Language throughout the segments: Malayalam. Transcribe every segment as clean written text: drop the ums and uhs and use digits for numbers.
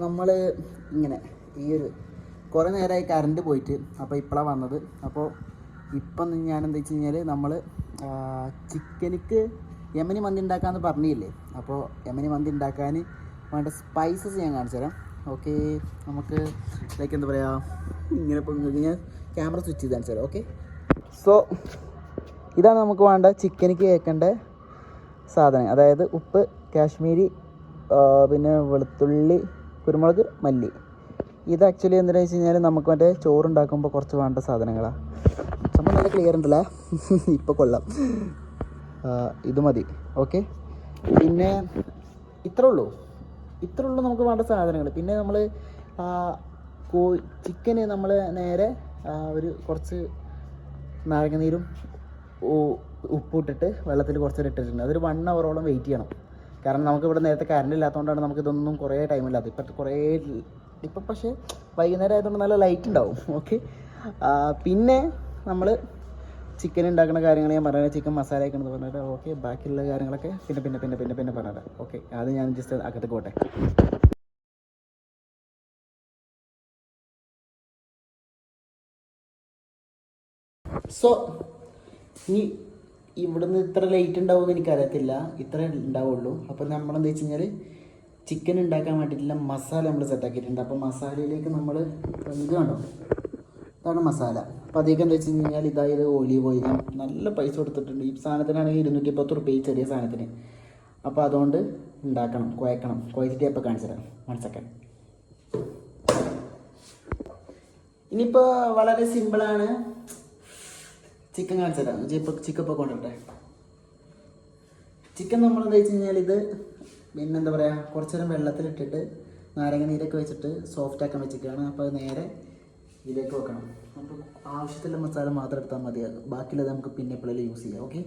നമ്മൾ ഇങ്ങനെ ഈ ഒരു കുറേ നേരമായി കറണ്ട് പോയിട്ട് അപ്പോൾ ഇപ്പോഴാണ് വന്നത്. അപ്പോൾ ഇപ്പം ഞാൻ എന്താ വെച്ച് കഴിഞ്ഞാൽ നമ്മൾ ചിക്കനിക്ക് യമനി മന്തി ഉണ്ടാക്കാമെന്ന് പറഞ്ഞില്ലേ. അപ്പോൾ യമനി മന്തി ഉണ്ടാക്കാൻ വേണ്ട സ്പൈസസ് ഞാൻ കാണിച്ചു തരാം. ഓക്കെ, നമുക്ക് ലൈക്ക് എന്താ പറയുക, ഇങ്ങനെ ഇപ്പോൾ ഞാൻ ക്യാമറ സ്വിച്ച് ചെയ്ത് കാണിച്ചു തരാം. ഓക്കെ, സോ ഇതാണ് നമുക്ക് വേണ്ട ചിക്കനിക്ക് കേൾക്കേണ്ട സാധനം. അതായത് ഉപ്പ്, കാശ്മീരി, പിന്നെ വെളുത്തുള്ളി, കുരുമുളക്, മല്ലി. ഇത് ആക്ച്വലി എന്താണെന്ന് വെച്ച് കഴിഞ്ഞാൽ നമുക്ക് മറ്റേ ചോറുണ്ടാക്കുമ്പോൾ കുറച്ച് വേണ്ട സാധനങ്ങളാണ്. സംഭവം നല്ല ക്ലിയർ ഉണ്ടല്ലേ, ഇപ്പോൾ കൊള്ളാം. ഇത് മതി. ഓക്കെ, പിന്നെ ഇത്രേ ഉള്ളൂ നമുക്ക് വേണ്ട സാധനങ്ങൾ. പിന്നെ നമ്മൾ ചിക്കന് നമ്മൾ നേരെ ഒരു കുറച്ച് നാരങ്ങ നീരും ഉപ്പിട്ടിട്ട് വെള്ളത്തിൽ കുറച്ച് ഇട്ടിട്ടുണ്ട്. അതൊരു 1 ഹവറോളം വെയിറ്റ് ചെയ്യണം. കാരണം നമുക്കിവിടെ നേരത്തെ കറണ്ട് ഇല്ലാത്തതുകൊണ്ടാണ് നമുക്കിതൊന്നും കുറേ ടൈമില്ലാത്ത. ഇപ്പം പക്ഷേ വൈകുന്നേരം ആയതുകൊണ്ട് നല്ല ലൈറ്റ് ഉണ്ടാവും. ഓക്കെ, പിന്നെ നമ്മൾ ചിക്കൻ ഉണ്ടാക്കുന്ന കാര്യങ്ങൾ ഞാൻ പറഞ്ഞത്, ചിക്കൻ മസാലയൊക്കെ എന്ന് പറഞ്ഞിട്ട്. ഓക്കെ, ബാക്കിയുള്ള കാര്യങ്ങളൊക്കെ പിന്നെ പറഞ്ഞിട്ട്. ഓക്കെ, അത് ഞാൻ ജസ്റ്റ് അകത്തേക്ക് പോട്ടെ. സോ ഇനി ഇവിടുന്ന് ഇത്ര ലേറ്റ് ഉണ്ടാവുമെന്ന് എനിക്കറിയത്തില്ല, ഇത്ര ഉണ്ടാവുള്ളൂ. അപ്പോൾ നമ്മളെന്താ വെച്ച് കഴിഞ്ഞാൽ ചിക്കൻ ഉണ്ടാക്കാൻ വേണ്ടിയിട്ടുള്ള മസാല നമ്മൾ സെറ്റാക്കിയിട്ടുണ്ട്. അപ്പോൾ മസാലയിലേക്ക് നമ്മൾ ഇത് കണ്ടോ, ഇതാണ് മസാല. അപ്പോൾ അധികം എന്താ വെച്ച് കഴിഞ്ഞാൽ ഇതായത് ഒലീവ് ഓയിൽ. ഞാൻ നല്ല പൈസ കൊടുത്തിട്ടുണ്ട്. ഈ സാധനത്തിനാണെങ്കിൽ 210 റുപ്യ, ഈ ചെറിയ സാധനത്തിന്. അപ്പോൾ അതുകൊണ്ട് ഉണ്ടാക്കണം, കുഴച്ചിട്ട് ഇപ്പോൾ കാണിച്ചു തരാം. 1 സെക്കൻഡ്. ഇനിയിപ്പോൾ വളരെ സിമ്പിളാണ്. ചിക്കൻ കാണിച്ചു തരാം. ചിക്കൻ ഇപ്പോൾ കൊണ്ടുവരട്ടെ. ചിക്കൻ നമ്മളെന്താ വെച്ച് കഴിഞ്ഞാൽ ഇത് പിന്നെന്താ പറയുക, കുറച്ച് നേരം വെള്ളത്തിലിട്ടിട്ട് നാരങ്ങ നീരൊക്കെ വെച്ചിട്ട് സോഫ്റ്റ് ആക്കാൻ വെച്ചിട്ടാണ്. അപ്പോൾ അത് നേരെ ഇതിലേക്ക് വെക്കണം. അപ്പോൾ ആവശ്യത്തിലുള്ള മസാല മാത്രം എടുത്താൽ മതിയാകും. ബാക്കിയുള്ളത് നമുക്ക് പിന്നെ എപ്പോഴെങ്കിലും യൂസ് ചെയ്യാം. ഓക്കെ,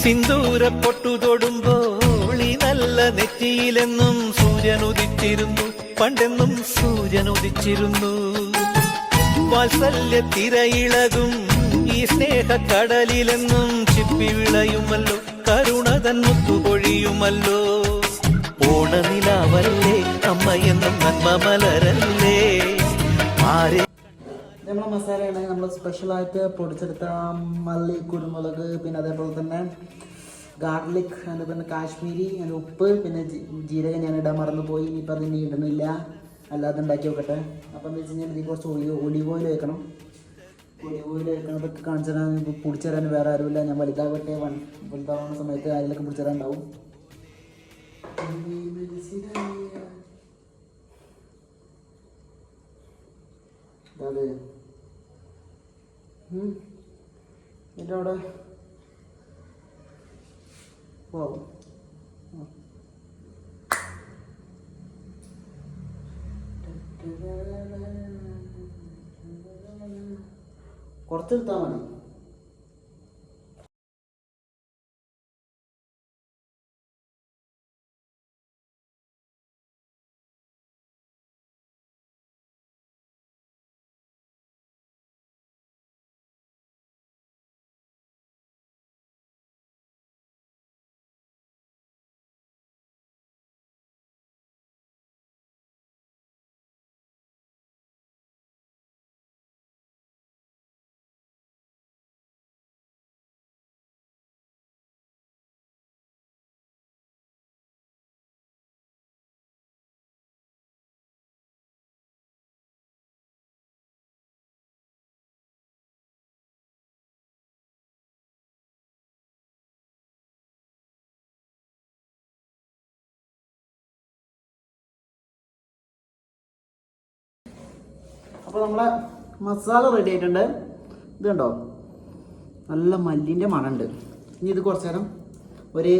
സിന്ദൂര പൊട്ടു തൊടുമ്പോൾ ഈ നല്ല നെറ്റിയിലെന്നും സൂര്യൻ ഉദിച്ചിരുന്നു, പണ്ടെന്നും സൂര്യൻ ഉദിച്ചിരുന്നു. വാത്സല്യ തിരയിളകും ഈ സ്നേഹക്കടലിലെന്നും ചിപ്പി വിളയുമല്ലോ, കരുണ തൻ മുത്തുപൊഴിയുമല്ലോ. ഓണനിലാവല്ലേ അമ്മയെന്നും നന്മ മലരല്ലേ. നമ്മളെ മസാലയാണ് നമ്മൾ സ്പെഷ്യലായിട്ട് പൊടിച്ചെടുത്ത മല്ലി, കുരുമുളക്, പിന്നെ അതേപോലെ തന്നെ ഗാർലിക്, അതുപോലെ തന്നെ കാശ്മീരി, അതിൻ്റെ ഉപ്പ്, പിന്നെ ജീരകം ഞാൻ ഇടാൻ മറന്നു പോയി. ഇനിയിപ്പോൾ അതിന് ഇടുന്നില്ല, അല്ലാതെ ഉണ്ടാക്കി വെക്കട്ടെ. അപ്പോൾ എന്താ വെച്ച് കഴിഞ്ഞാൽ ഇതിൽ കുറച്ച് ഒലിവ് ഓയിൽ വെക്കണം. ഒലിവ് ഓയിൽ വെക്കണതൊക്കെ കാണിച്ചു തരാൻ, പിടിച്ചു തരാൻ വേറെ ആരുമില്ല. ഞാൻ വലുതാവുന്ന സമയത്ത് ആരെങ്കിലൊക്കെ പിടിച്ചു തരാൻ ഉണ്ടാവും. അതെ, എൻ്റെ അവിടെ പോവാം. കുറച്ചെടുത്താൽ മതി. അപ്പോൾ നമ്മളെ മസാല റെഡി ആയിട്ടുണ്ട്. ഇത് കണ്ടോ, നല്ല മല്ലിൻ്റെ മണമുണ്ട്. ഇനി ഇത് കുറച്ച് നേരം ഒരു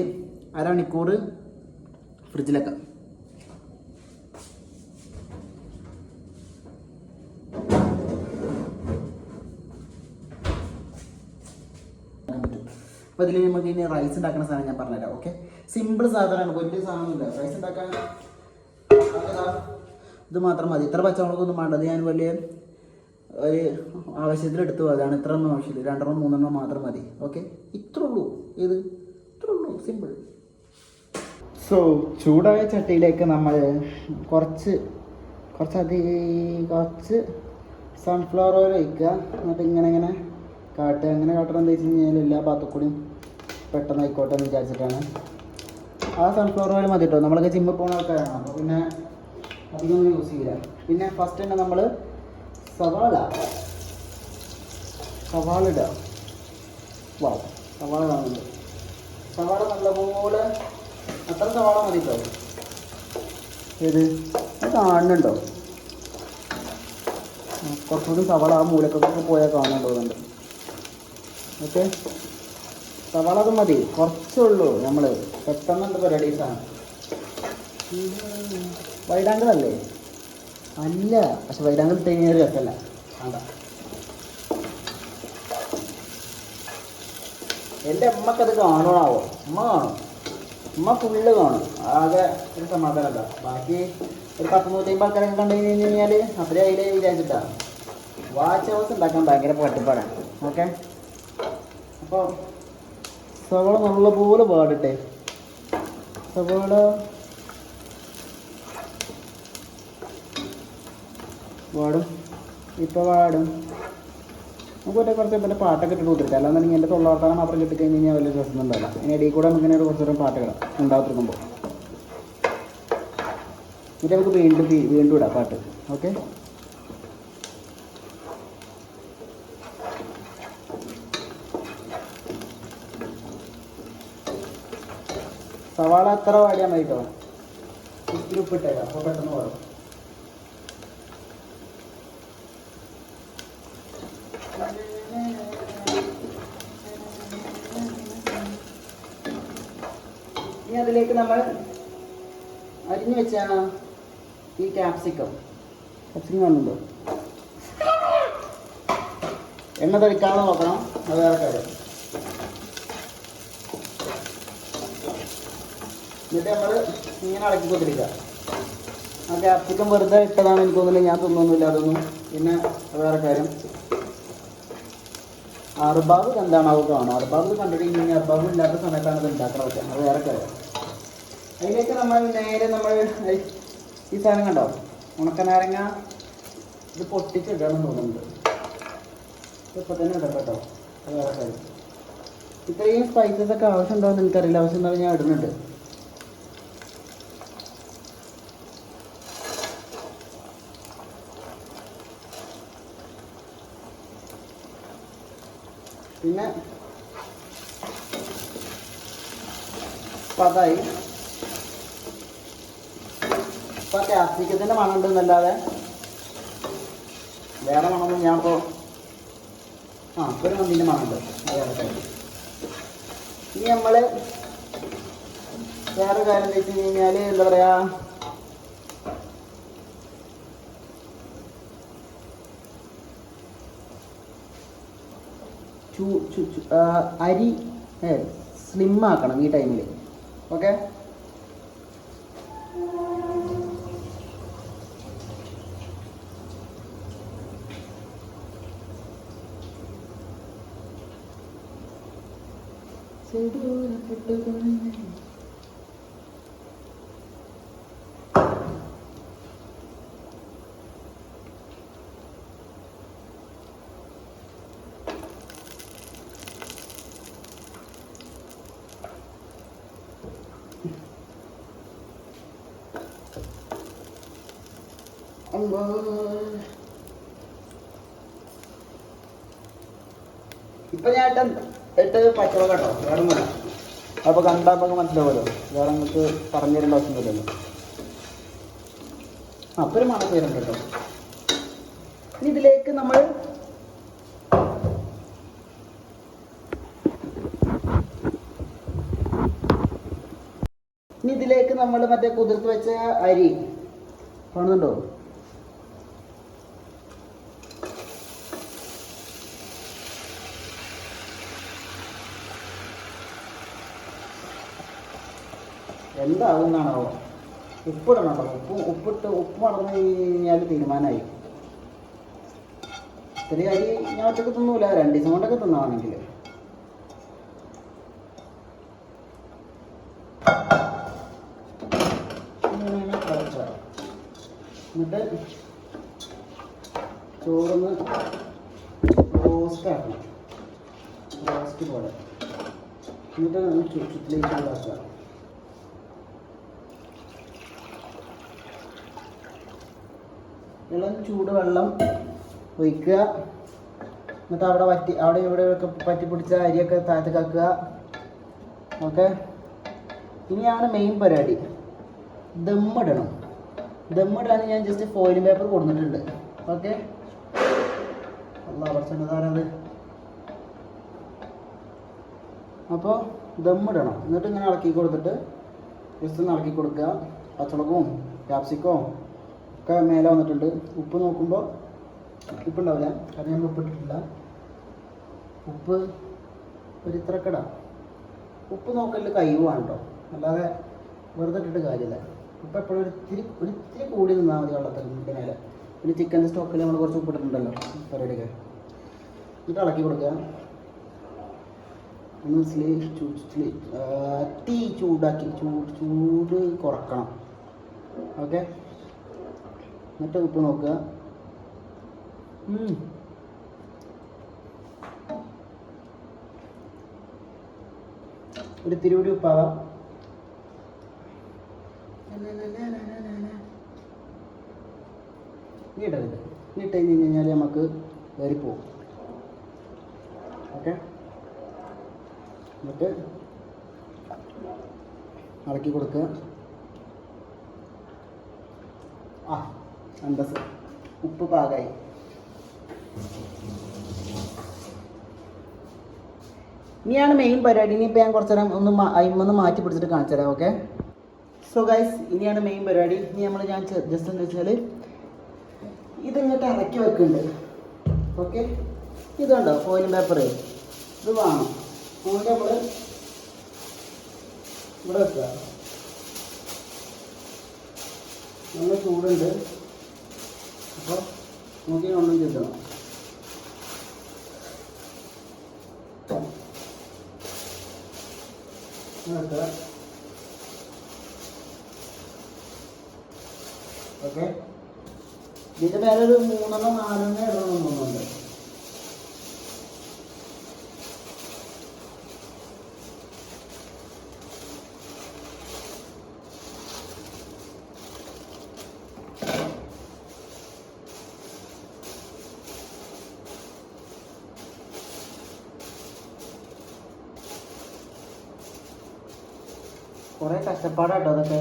അരമണിക്കൂർ ഫ്രിഡ്ജിലേക്കാം. അപ്പോൾ ഇതിൽ നമുക്ക് ഇനി റൈസ് ഉണ്ടാക്കുന്ന സാധനം ഞാൻ പറഞ്ഞുതരാം. ഓക്കെ, സിമ്പിൾ സാധനമാണ്, വലിയ സാധനമൊന്നുമില്ല. റൈസ് ഉണ്ടാക്കാൻ ഇത് മാത്രം മതി. ഇത്ര പച്ചമുളകൊന്നും വേണ്ടത്. ഞാൻ വലിയ ഒരു ആവശ്യത്തിലെടുത്തു, അതാണ്. ഇത്ര ഒന്നും ആവശ്യമില്ല, 2 3 മാത്രം മതി. ഓക്കെ, ഇത്രേ ഉള്ളൂ. ഇത്രേ ഉള്ളൂ, സിമ്പിൾ. സോ ചൂടായ ചട്ടിയിലേക്ക് നമ്മൾ കുറച്ച് സൺഫ്ലവർ ഓയിൽ ഒഴിക്കുക. എന്നിട്ട് ഇങ്ങനെ കാട്ടുക. എങ്ങനെ കാട്ടണം എന്താ വെച്ച് കഴിഞ്ഞാൽ എല്ലാ ഭാഗത്തുകൂടിയും പെട്ടെന്ന് ആയിക്കോട്ടെ എന്ന് വിചാരിച്ചിട്ടാണ്. ആ സൺഫ്ലവർ ഓയിൽ മതി കേട്ടോ. നമ്മളൊക്കെ ജിമ്മിൽ പോകുന്ന ആൾക്കാരാണ്, അപ്പോൾ പിന്നെ അധികമൊന്നും യൂസ് ചെയ്യില്ല. പിന്നെ ഫസ്റ്റ് തന്നെ നമ്മൾ സവാള ഇടുക. സവാള കാണുന്നുണ്ട്. സവാള നല്ലപോലെ അത്ര സവാള മതി കേട്ടോ. ഇത് കാണുന്നുണ്ടോ? കുറച്ചുകൂടി സവാള ആ മൂലക്കൊക്കെ പോയാൽ കാണുന്നുണ്ട്. ഓക്കെ, സവാള അത് മതി, കുറച്ചേ ഉള്ളൂ. നമ്മൾ പെട്ടെന്നുണ്ട് പരിപാടീസാണ്. വൈഡാങ്കിൾ അല്ലേ? അല്ല, പക്ഷെ വൈഡാങ്കിൾ ഇട്ട് കഴിഞ്ഞാൽ രസമല്ല. വേണ്ട. എൻ്റെ അമ്മക്കത് കാണണമാവോ? അമ്മ കാണും, അമ്മ ഫുള്ള് കാണും. ആകെ ഒരു സമാധാനമല്ല. ബാക്കി ഒരു 100-150 ആൾക്കാരൊക്കെ കണ്ടു കഴിഞ്ഞ് കഴിഞ്ഞാൽ അത്രയും അതിലേ വിചാരിച്ചിട്ടാണ്. വാച്ച് ഹൗസ് ഉണ്ടാക്കാൻ ഭയങ്കര പട്ടിപ്പാടാണ്. ഓക്കെ, അപ്പോൾ സവാള നല്ലപോലെ പാടട്ടെ. സവാള വാടും, ഇപ്പോൾ വാടും. നമുക്ക് കുറച്ച് പിന്നെ പാട്ടൊക്കെ ഇട്ടിട്ട് കൊടുത്തിട്ട്, അല്ലാന്നുണ്ടെങ്കിൽ എൻ്റെ തൊള്ളാർത്താനം മാത്രം കിട്ടിക്കഴിഞ്ഞ് കഴിഞ്ഞാൽ വലിയ രസം ഉണ്ടാവില്ല. അതിന് ഇടയിൽ കൂടെ നമുക്ക് ഇങ്ങനെ കുറച്ച് നേരം പാട്ടുകളാണ് ഉണ്ടാകത്തിരിക്കുമ്പോൾ. എന്നിട്ട് നമുക്ക് വീണ്ടും ഇടാം പാട്ട്. ഓക്കെ, സവാള എത്ര വാടിയാൽ മതി കേട്ടോ. ഇത്തിരി ഉപ്പിട്ടേക്കാം, അപ്പോൾ പെട്ടെന്ന് വാടും. ഇനി അതിലേക്ക് നമ്മൾ അരിഞ്ഞു വെച്ച ഈ ക്യാപ്സിക്കം കാണുന്നുണ്ടോ? എണ്ണ തളിക്കാതെ നോക്കണം, അത് വേറെ കാര്യം. എന്നിട്ട് നമ്മൾ ഇങ്ങനെ ഇളക്കി കൊണ്ടിരിക്കുക. ആ ക്യാപ്സിക്കം വെറുതെ ഇട്ടതാണ് എനിക്ക് തോന്നുന്നില്ല, ഞാൻ തിന്നൊന്നുമില്ല അതൊന്നും. പിന്നെ വേറെ കാര്യം, അർബാബ് എന്താണാവോ കാണും. അർബാബ് കണ്ടിട്ട് കഴിഞ്ഞാൽ അർബാബ് ഇല്ലാത്ത സമയത്താണ് ഇത് ഉണ്ടാക്കണമൊക്കെ, അത് വേറെ കാര്യം. അതിലേക്ക് നമ്മൾ നേരെ ഈ സാധനം കണ്ടോ, ഉണക്കനാരങ്ങ ഇത് പൊട്ടിച്ചിടണമെന്ന് തോന്നുന്നുണ്ട്. ഇപ്പം തന്നെ ഇടാം കേട്ടോ, അത് വേറെ കാര്യം. ഇത്രയും സ്പൈസസ് ഒക്കെ ആവശ്യമുണ്ടോ എന്ന് എനിക്കറിയില്ല. ആവശ്യം എന്താ ഞാൻ ഇടുന്നുണ്ട്. പിന്നെ പതായി ഇപ്പം ക്യാപ്സിക്കത്തിൻ്റെ മണം ഉണ്ടെന്നല്ലാതെ വേറെ മണമൊന്നും ഞാൻ ഇപ്പോൾ ഒരു മന്തിൻ്റെ മണമുണ്ട്. വേറെ ഇനി നമ്മൾ വേറെ കാര്യം എന്ന് വെച്ച് കഴിഞ്ഞാൽ എന്താ പറയുക, അരി സ്ലിം ആക്കണം ഈ ടൈമിൽ. ഓക്കെ, ഇപ്പൊ ഞാൻ ഇട്ട് പച്ചവള കേട്ടോ, വേറെ ഒന്നുമില്ല. അപ്പോൾ കണ്ടാൽ നമുക്ക് മനസ്സിലാവുമല്ലോ, വേറെ നിങ്ങൾക്ക് പറഞ്ഞു തരേണ്ട ആവശ്യമൊന്നുമില്ലല്ലോ. അപ്പോൾ ഒരു മണം വരുന്നുണ്ട് കേട്ടോ. ഇനി ഇതിലേക്ക് നമ്മൾ മറ്റേ കുതിർത്ത് വെച്ച അരി കാണുന്നുണ്ടോ? എന്താകുന്നാണോ? ഉപ്പിടണം കേട്ടോ. ഉപ്പ് മറന്നു കഴിഞ്ഞാൽ തീരുമാനമായി. ഇത്തിരി അരി ഞാൻ ഒറ്റക്ക് തിന്നൂല, 2 ദിവസം കൊണ്ടൊക്കെ തിന്നാണെങ്കിൽ. എന്നിട്ട് ചോറൊന്ന് റോസ്റ്റ് ആക്കണം, റോസ്റ്റ് പോലെ. എന്നിട്ട് ചുറ്റിലേക്ക് ചൂടാക്കുക. ഇളം ചൂടുവെള്ളം ഒഴിക്കുക. എന്നിട്ട് അവിടെ ഇവിടെയൊക്കെ പറ്റി പിടിച്ച അരിയൊക്കെ താഴത്തേക്ക് ആക്കുക. ഓക്കെ, ഇനിയാണ് മെയിൻ പരിപാടി, ദമ്മിടണം. ദമ്മിടാൻ ഞാൻ ജസ്റ്റ് ഫോയിലിംഗ് പേപ്പർ കൊടുത്തിട്ടുണ്ട്. ഓക്കെ, അതാരത്. അപ്പോൾ ദമ്മിടണം. എന്നിട്ട് ഇങ്ങനെ ഇളക്കി കൊടുത്തിട്ട് ജസ്റ്റ് ഒന്ന് ഇളക്കി കൊടുക്കുക. പച്ചമുളകും ക്യാപ്സിക്കവും ഒക്കെ മേലെ വന്നിട്ടുണ്ട്. ഉപ്പ് നോക്കുമ്പോൾ ഉപ്പുണ്ടാവില്ല, കാരണം ഞാൻ ഉപ്പിട്ടിട്ടില്ല. ഉപ്പ് ഒരു ഇത്രയൊക്കെ ഇടാം. ഉപ്പ് നോക്കലിൽ കഴിവാണ് കേട്ടോ, അല്ലാതെ വെറുതെ ഇട്ടിട്ട് കാര്യമില്ല. ഉപ്പ് എപ്പോഴും ഒരിത്തിരി കൂടി നിന്നാൽ മതി വെള്ളത്തിൻ്റെ മേലെ. പിന്നെ ചിക്കൻ്റെ സ്റ്റോക്കിൽ നമ്മൾ കുറച്ച് ഉപ്പിട്ടിട്ടുണ്ടല്ലോ പരിപാടിയൊക്കെ. എന്നിട്ട് ഇളക്കി കൊടുക്കുക. ഒന്ന് തീ ചൂടാക്കി ചൂട് കുറക്കണം. ഓക്കെ, എന്നിട്ട് ഉപ്പ് നോക്കുക. ഒരു തിരുവടി ഉപ്പാവാം. നീട്ടരുത്, നീട്ട് കഴിഞ്ഞ് കഴിഞ്ഞാൽ നമുക്ക് കയറിപ്പോവും. ഓക്കെ, എന്നിട്ട് ഇളക്കി കൊടുക്കുക. അന്തസ് ഉപ്പ് പാകമായി. ഇനിയാണ് മെയിൻ പരിപാടി. ഇനിയിപ്പോൾ ഞാൻ കുറച്ച് നേരം ഒന്ന് മാറ്റി പിടിച്ചിട്ട് കാണിച്ചു തരാം. ഓക്കെ, സോ ഗൈസ്, ഇനിയാണ് മെയിൻ പരിപാടി. ഇനി ഞാൻ ജസ്റ്റ് എന്താ വെച്ചാൽ ഇതിങ്ങോട്ട് ഇറക്കി വെക്കുന്നുണ്ട്. ഓക്കെ, ഇതുണ്ടോ ഫോയിലിംഗ് പേപ്പർ, ഇത് വേണം. ഫോയിലിംഗ് പേപ്പർ ഇവിടെ വെക്കുക. നല്ല ചൂടുണ്ട്, അപ്പോൾ നോക്കി ഒന്നും ചെയ്തണം. ഓക്കെ, ഇതിൻ്റെ മേലെ ഒരു 3-4 ഇടണമെന്ന് തോന്നുന്നുണ്ട്. കുറേ കഷ്ടപ്പാടാട്ടോ അതൊക്കെ.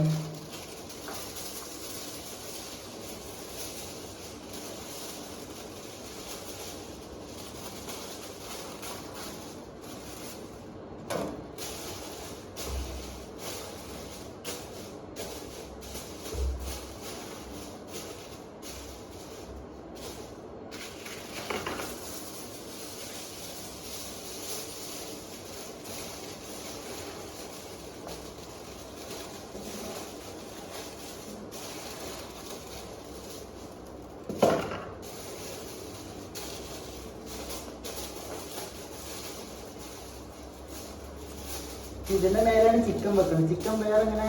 ഇതിൻ്റെ മേലാണ് ചിക്കൻ വെക്കുന്നത്. ചിക്കൻ വേറെ ഇങ്ങനെ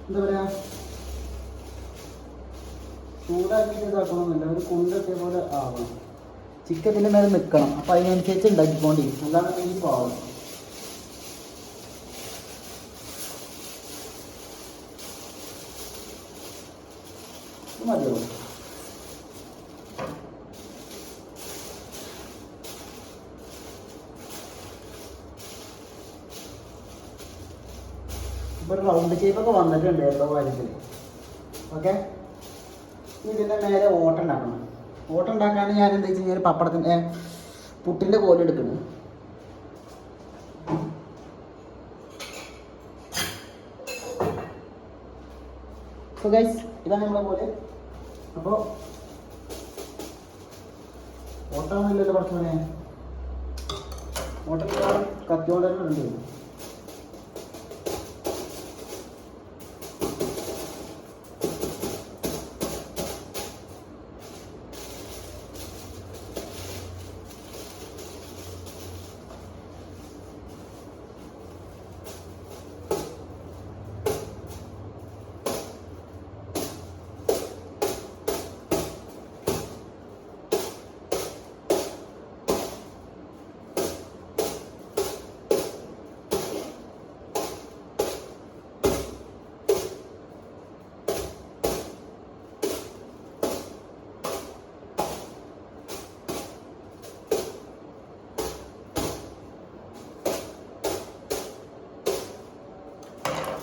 എന്താ പറയുക, ചൂടാക്കിയിട്ട് ഇതാക്കണമെന്നില്ല, ഒരു കൊണ്ടെത്തിയ പോലെ ആവണം. ചിക്കൻ ഇതിൻ്റെ മേലെ നിൽക്കണം. അപ്പം അതിനനുസരിച്ച് ഉണ്ടാക്കിക്കൊണ്ടിരിക്കും. അതാണ് ഈ പാവം. മതിയോ? ഇപ്പോൾ റൗണ്ട് ഷേപ്പൊക്കെ വന്നിട്ടുണ്ട് എല്ലാ കാര്യത്തിൽ. ഓക്കെ, ഇതിൻ്റെ മേലെ ഓട്ട ഉണ്ടാക്കണം. ഓട്ട ഉണ്ടാക്കാൻ ഞാൻ എന്താ വെച്ച് കഴിഞ്ഞാൽ പപ്പടത്തിൻ്റെ പുട്ടിൻ്റെ കോല് എടുക്കുന്നു. സോ ഗൈസ്, ഇതാണ് നമ്മളെ പോലെ. അപ്പോൾ ഓട്ടമൊന്നുമില്ലല്ലോ കുറച്ചുകൂടെ. ഓട്ടം കത്തിയോടെ ഉണ്ട്.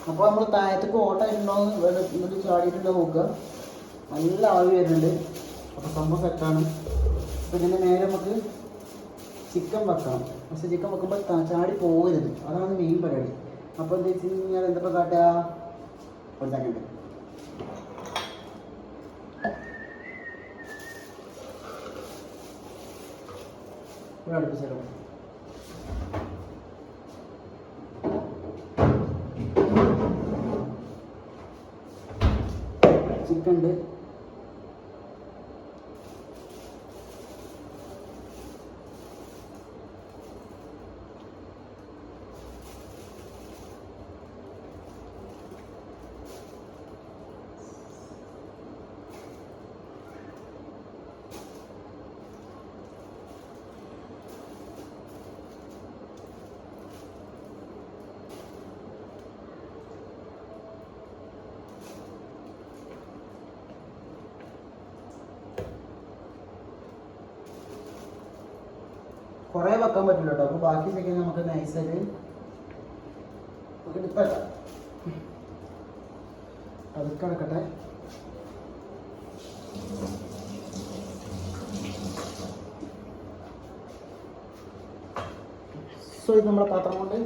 അപ്പോൾ നമ്മൾ താഴത്തേക്ക് ഓട്ടായിട്ടുണ്ടോയെന്ന് എന്നിട്ട് ചാടിയിട്ടുണ്ടോ നോക്കുക. നല്ല ആവി വരുന്നുണ്ട്. അപ്പോൾ സംഭവം സെറ്റാണ്. അപ്പോൾ ഇതിൻ്റെ നേരെ നമുക്ക് ചിക്കൻ വെക്കണം. പക്ഷേ ചിക്കൻ വെക്കുമ്പോൾ ചാടി പോകരുത്, അതാണ് മെയിൻ പരിപാടി. അപ്പോൾ എന്താ വെച്ച് കഴിഞ്ഞാൽ എന്തൊക്കെ കാട്ടുക, ഒരു സെക്കൻഡ് അടുപ്പിച്ചോ. ചിക്കൻ ഉണ്ട്. കുറേ വെക്കാൻ പറ്റില്ല കേട്ടോ. അപ്പോൾ ബാക്കി ചിക്കൻ നമുക്ക് നൈസായിട്ട് എടുക്കാം. അതൊക്കെ കിടക്കട്ടെ. സോ ഇത് നമ്മുടെ പാത്രം കൊണ്ട്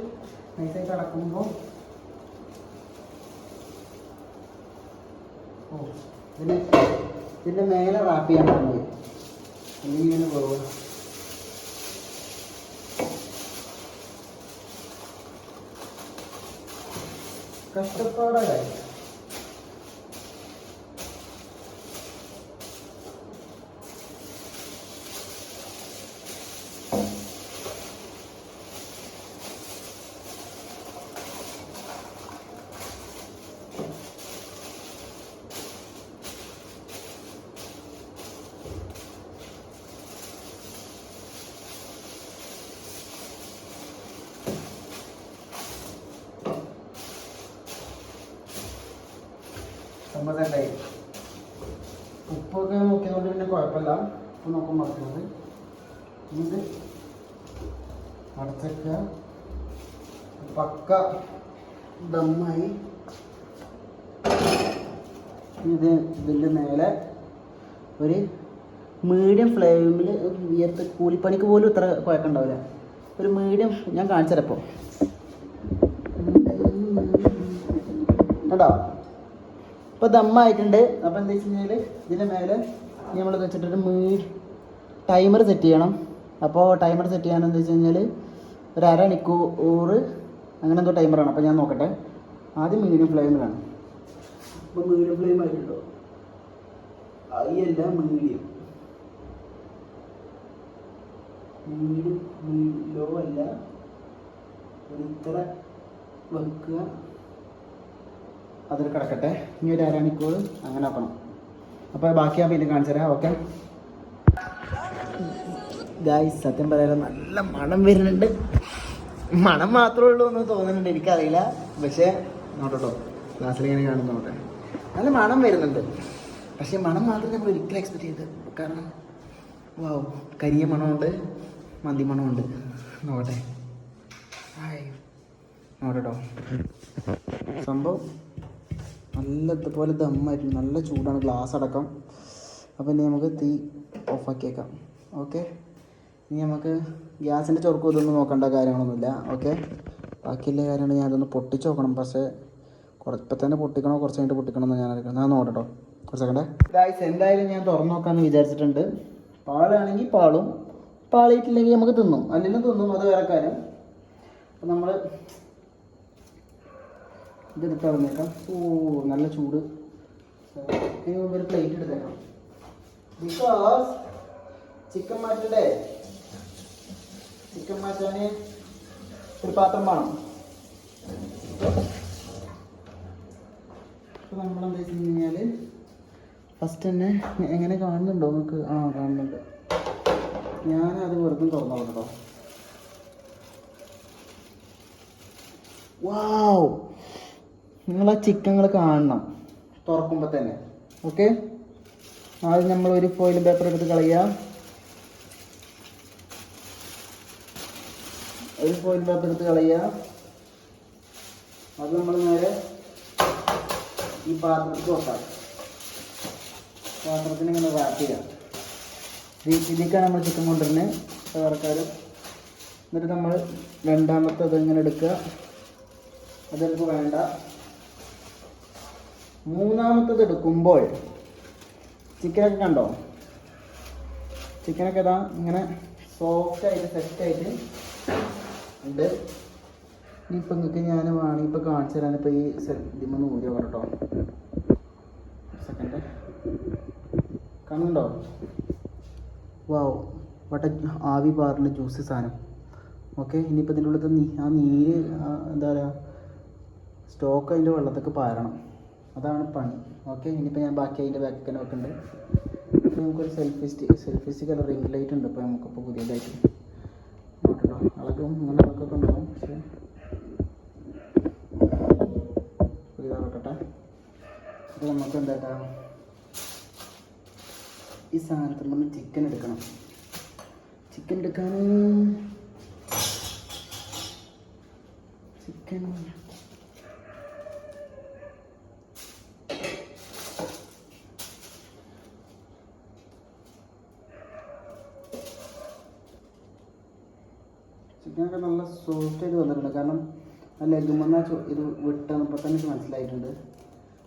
നൈസായിട്ട് അടക്കുമ്പോൾ ഇതിൻ്റെ മേലെ റാപ്പ് ചെയ്യാൻ പോകുന്നത് അല്ലെങ്കിൽ പോകുക. കഷ്ടപ്പാടായ കാര്യം. സമ്മതണ്ടായി. ഉപ്പൊക്കെ നോക്കിയതുകൊണ്ട് പിന്നെ കുഴപ്പമില്ല. ഉപ്പ് നോക്കാൻ മറക്കുന്നത് ഇത് അടച്ചേക്കുക. പക്ക ദമ്മായി. ഇതിൻ്റെ മേലെ ഒരു മീഡിയം ഫ്ലെയിമിൽ വിയർത്ത് കൂലിപ്പണിക്ക് പോലും ഇത്ര കുഴപ്പമുണ്ടാവില്ല. ഒരു മീഡിയം ഞാൻ കാണിച്ചു തരാം. ഇപ്പോൾ കേട്ടോ, ഇപ്പോൾ ദമ്മായിട്ടുണ്ട്. അപ്പോൾ എന്താ വെച്ച് കഴിഞ്ഞാൽ ഇതിൻ്റെ മേലെ നമ്മൾ വെച്ചിട്ടൊരു ടൈമർ സെറ്റ് ചെയ്യണം. അപ്പോൾ ടൈമർ സെറ്റ് ചെയ്യാൻ എന്താ വെച്ച് കഴിഞ്ഞാൽ ഒരു അരമണിക്കൂർ അങ്ങനെ എന്തോ ടൈമറാണ്. അപ്പോൾ ഞാൻ നോക്കട്ടെ. ആദ്യം മീഡിയം ഫ്ലെയിമിലാണ്. അപ്പോൾ മീഡിയം ഫ്ലെയിം ആയിട്ടുണ്ടോ? അല്ല, മീഡിയം ലോ അല്ല, ഒരു ഇത്ര വെക്കുക. അതിൽ കിടക്കട്ടെ. ഇനി ഒരു അരമണിക്കൂർ അങ്ങനെ ആക്കണം. അപ്പോൾ ബാക്കി ഞാൻ പിന്നെ കാണിച്ചു തരാം. ഓക്കെ ഗായ്സ്, സത്യം പറയാലോ നല്ല മണം വരുന്നുണ്ട്. മണം മാത്രമേ ഉള്ളൂ എന്ന് തോന്നുന്നുണ്ട്, എനിക്കറിയില്ല. പക്ഷേ നോട്ടോ, ഗ്ലാസ്സിൽ ഇങ്ങനെ കാണുന്നു. നോട്ടെ, നല്ല മണം വരുന്നുണ്ട്. പക്ഷേ മണം മാത്രമേ നമ്മൾ ഒരിക്കലും എക്സ്പെക്ട് ചെയ്ത്. കാരണം വാവ്, കരിയ മണമുണ്ട്, മന്തി മണമുണ്ട്. നോട്ടെ, നോട്ടോ, സംഭവം നല്ല ഇതുപോലെ ദമ്മായിരുന്നു. നല്ല ചൂടാണ്, ഗ്ലാസ് അടക്കം. അപ്പോൾ ഇനി നമുക്ക് തീ ഓഫാക്കിയേക്കാം. ഓക്കെ, ഇനി നമുക്ക് ഗ്യാസിൻ്റെ ചൊറുക്കും ഇതൊന്നും നോക്കേണ്ട കാര്യങ്ങളൊന്നുമില്ല. ഓക്കെ, ബാക്കിയുള്ള കാര്യമാണ് ഞാൻ അതൊന്ന് പൊട്ടിച്ച് നോക്കണം. പക്ഷേ ഇപ്പം തന്നെ പൊട്ടിക്കണോ കുറച്ച് കഴിഞ്ഞിട്ട് പൊട്ടിക്കണോ എന്ന് ഞാൻ നോക്കട്ടോ. കുറച്ച് സെക്കൻഡ് ഗായ്സ്, എന്തായാലും ഞാൻ തുറന്നു നോക്കാമെന്ന് വിചാരിച്ചിട്ടുണ്ട്. പാലാണെങ്കിൽ പാളും, പാളിയിട്ടില്ലെങ്കിൽ നമുക്ക് തിന്നും, അല്ലെങ്കിൽ തിന്നും, അത് വേറെ കാര്യം. അപ്പം നമ്മൾ ഇതെടുത്ത് ഇറങ്ങിയേക്കാം. ഓ, നല്ല ചൂട്. ഇതിന് മുമ്പ് ഒരു പ്ലേറ്റ് എടുത്തേക്കാം. ബിക്കോസ് ചിക്കൻ മാറ്റണ്ടേ, ചിക്കൻ മാറ്റാൻ ഒരു പാത്രം വേണം. അപ്പോൾ നമ്മളെന്താ വെച്ച് കഴിഞ്ഞാൽ ഫസ്റ്റ് തന്നെ എങ്ങനെ കാണുന്നുണ്ടോ നിങ്ങൾക്ക്? ആ, കാണുന്നുണ്ട്. ഞാനത് വെറുതെ തുറന്നു കേട്ടോ. വാവ്, നിങ്ങൾ ആ ചിക്കങ്ങൾ കാണണം തുറക്കുമ്പോൾ തന്നെ. ഓക്കെ, ആദ്യം നമ്മൾ ഒരു ഫോയിൽ പേപ്പർ എടുത്ത് കളയുക. ഒരു ഫോയിൽ പേപ്പർ എടുത്ത് കളയുക. അത് നമ്മൾ നേരെ പാത്രത്തിൽ വെക്കാം. പാത്രത്തിന് ഇങ്ങനെ റാപ്പ് ചെയ്യാം. ഇതിലേക്കാണ് നമ്മൾ ചിക്കൻ കൊണ്ടുവരുന്നത് വേറെക്കാരും. എന്നിട്ട് നമ്മൾ രണ്ടാമത്തെ അതിങ്ങനെ എടുക്കുക, അതെനിക്ക് വേണ്ട. മൂന്നാമത്തത് എടുക്കുമ്പോൾ ചിക്കനൊക്കെ കണ്ടോ, ചിക്കനൊക്കെ ഇതാ ഇങ്ങനെ സോഫ്റ്റായിട്ട് സെറ്റായിട്ട് ഉണ്ട്. ഇനിയിപ്പോൾ നിങ്ങൾക്ക് ഞാൻ വേണമെങ്കിൽ ഇപ്പോൾ കാണിച്ചു തരാൻ ഇപ്പോൾ ഈ ഇതിമൊന്ന് ഊരിയോ കേട്ടോ. സെക്കൻഡ് കാണുന്നുണ്ടോ? വാവ്, വട്ട ആവി പാറിൻ്റെ ജ്യൂസി സാധനം. ഓക്കെ, ഇനിയിപ്പോൾ ഇതിൻ്റെ ഉള്ളിൽ ആ നീര് എന്താ പറയുക സ്റ്റോക്ക് അതിൻ്റെ വെള്ളത്തൊക്കെ പാരണം, അതാണ് പണി. ഓക്കെ, ഇനിയിപ്പോൾ ഞാൻ ബാക്കി അതിൻ്റെ ബാക്കിൽ തന്നെ വെക്കുന്നുണ്ട്. ഇപ്പോൾ നമുക്കൊരു സെൽഫി സ്റ്റിക്ക് അല്ല റിംഗ് ലൈറ്റ് ഉണ്ട് ഇപ്പോൾ നമുക്കിപ്പോൾ പുതിയതായിട്ട് നോക്കട്ടോ. അളക്കും ഇങ്ങനെ അളക്കൊക്കെ ഉണ്ടാവും, പക്ഷേ പുതിയതാവട്ടെ. അപ്പോൾ നമുക്ക് എന്താ ഈ സാധനത്തിൽ നമ്മൾ ചിക്കൻ എടുക്കണം. ചിക്കൻ എടുക്കാൻ ചിക്കൻ ചിക്കനൊക്കെ നല്ല സോഫ്റ്റായിട്ട് വന്നിട്ടുണ്ട്. കാരണം ആ ലെഗുമെന്ന ഇത് വിട്ടപ്പോൾ തന്നെ എനിക്ക് മനസ്സിലായിട്ടുണ്ട്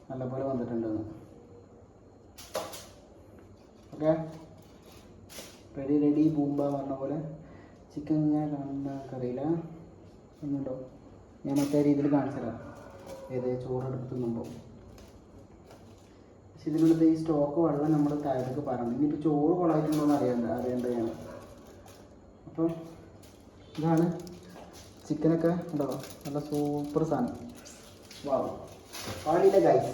നല്ലപോലെ വന്നിട്ടുണ്ടെന്ന്. ഓക്കെ, റെഡി ബൂമ്പ പറഞ്ഞ പോലെ ചിക്കൻ ഇങ്ങനെ കാണുന്ന അറിയില്ല ഒന്നുണ്ടോ. ഞാൻ മറ്റേ രീതിയിൽ കാണിച്ചു തരാം, ഏത് ചോറെടുത്ത് തിന്നുമ്പോൾ. പക്ഷെ ഇതിനുള്ളത് ഈ സ്റ്റോക്ക് വെള്ളം നമ്മൾ താഴത്തേക്ക് പറയണം. ഇനിയിപ്പോൾ ചോറ് കൊളായിട്ടുണ്ടോ എന്ന് അറിയേണ്ടതാണ്. അപ്പം ഇതാണ് ചിക്കനൊക്കെ ഉണ്ടോ, നല്ല സൂപ്പർ സാധനം. വാവ്, പാടിയില്ല ഗൈസ്.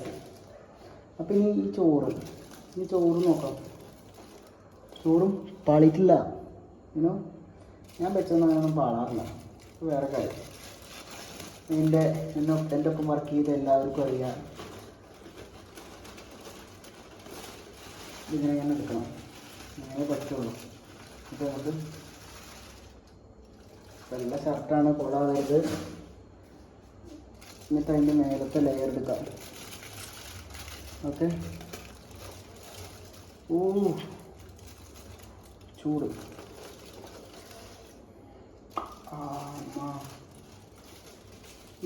അപ്പം ഇനി ഈ ചോറ് നോക്കാം. ചോറും പാളിയിട്ടില്ല, ഇനോ ഞാൻ വെച്ചൊന്നും അങ്ങനെയൊന്നും പാടാറില്ല. വേറെ കാര്യം, എൻ്റെ ഒപ്പം വർക്ക് ചെയ്ത് എല്ലാവർക്കും അറിയാം ഇതിനെ ഞാൻ എടുക്കണം, അങ്ങനെ പറ്റുള്ളൂ. അപ്പോൾ നമുക്ക് വെള്ള ഷർട്ടാണ് കൊള്ളാതായത്. എന്നിട്ട് അതിൻ്റെ മേലത്തെ ലെയർ എടുക്കാം. ഓക്കെ, ഓ ചൂട്,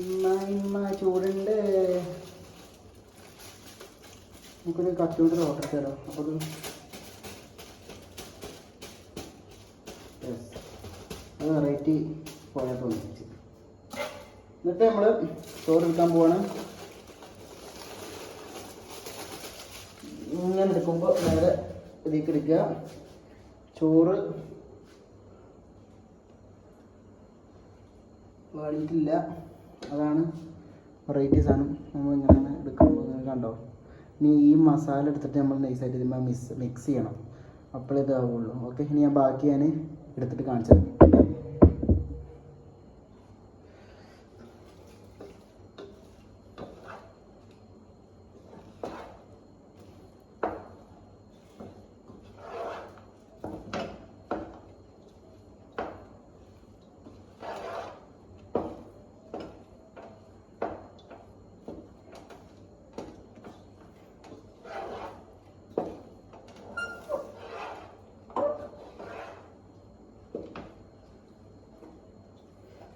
ഇമ്മ ചൂടുണ്ട്. നമുക്കൊരു കത്തിയോണ്ട് ഓർഡർ തരാം. അപ്പോൾ അത് വെറൈറ്റി പോയാൽ തോന്നിച്ച്. എന്നിട്ട് നമ്മൾ ചോറ് എടുക്കാൻ പോവാണ്. ഇങ്ങനെ എടുക്കുമ്പോൾ നേരെ ഇതിലേക്ക് എടുക്കുക. ചോറ് വാടിയിട്ടില്ല, അതാണ് വെറൈറ്റി സാധനം. നമ്മളിങ്ങനെ എടുക്കുമ്പോൾ കണ്ടോ. ഇനി ഈ മസാല എടുത്തിട്ട് നമ്മൾ നൈസായിട്ട് ഇതിന്മേൽ മിക്സ് ചെയ്യണം, അപ്പോഴേ ഇതാവുള്ളൂ. ഓക്കെ, ഇനി ഞാൻ ബാക്കി ഞാൻ എടുത്തിട്ട് കാണിച്ചു തരാം.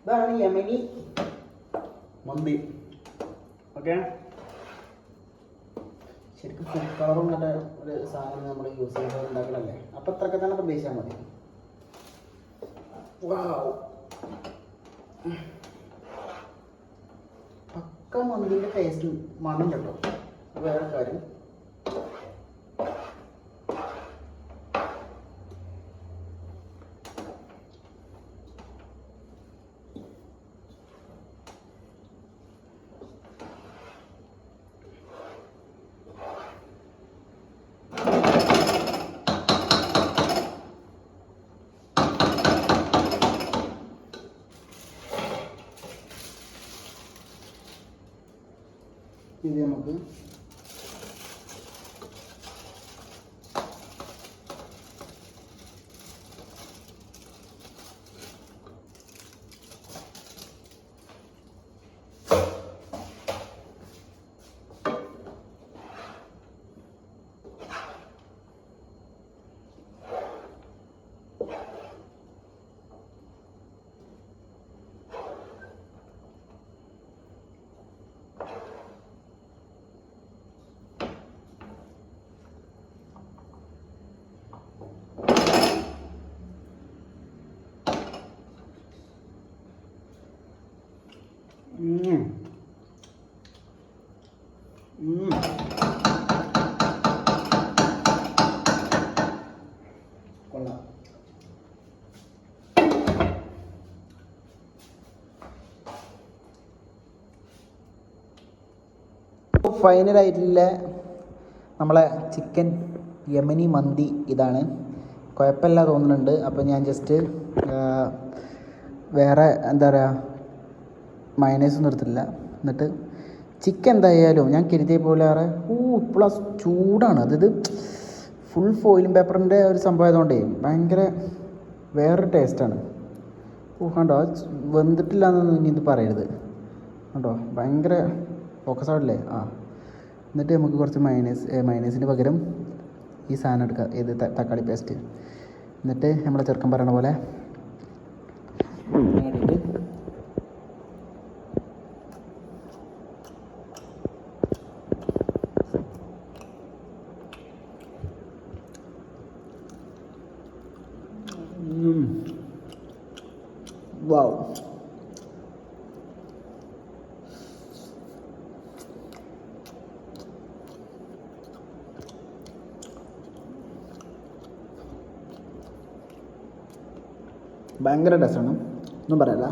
ഇതാണ് യമനി മന്തി. ഓക്കെ, ശരിക്കും ഫുഡ് കളറും നല്ല ഒരു സാധനം നമ്മൾ യൂസ് ചെയ്യുമ്പോൾ ഉണ്ടാക്കണല്ലേ. അപ്പം അത്രയൊക്കെ തന്നെ പ്രതീക്ഷിച്ചാൽ മതി. വാവ്, പക്ക മന്തിൻ്റെ ടേസ്റ്റ് മണം കേട്ടോ. വേറെ കാര്യം, ഇത് നമുക്ക് കൊള്ളാം. ഫൈനലായിട്ടുള്ള നമ്മളെ ചിക്കൻ യമനി മന്തി ഇതാണ്. കുഴപ്പമില്ല തോന്നുന്നുണ്ട്. അപ്പോൾ ഞാൻ ജസ്റ്റ് വേറെ എന്താ പറയുക മയണൈസൊന്നും എടുത്തിട്ടില്ല. എന്നിട്ട് ചിക്കൻ എന്തായാലും ഞാൻ കരുതിയ പോലെ ഇപ്പോഴും ചൂടാണ്. അതായത് ഫുൾ ഫോയിലും പേപ്പറിൻ്റെ ഒരു സംഭവം ആയതുകൊണ്ടേ ഭയങ്കര വേറൊരു ടേസ്റ്റാണ്. കണ്ടോ വെന്തിട്ടില്ല എന്നൊന്നും ഇനി ഇത് പറയരുത്. കണ്ടോ ഭയങ്കര ഫോക്കസ് ആവില്ലേ. എന്നിട്ട് നമുക്ക് കുറച്ച് മയണൈസിന് പകരം ഈ സാധനം എടുക്കുക, ഏത് തക്കാളി പേസ്റ്റ്. എന്നിട്ട് നമ്മളെ ചെറുക്കൻ പറയണ പോലെ വാവ്. ഭയങ്കര ടേസ്റ്റാണ്, ഒന്നും പറയല്ല.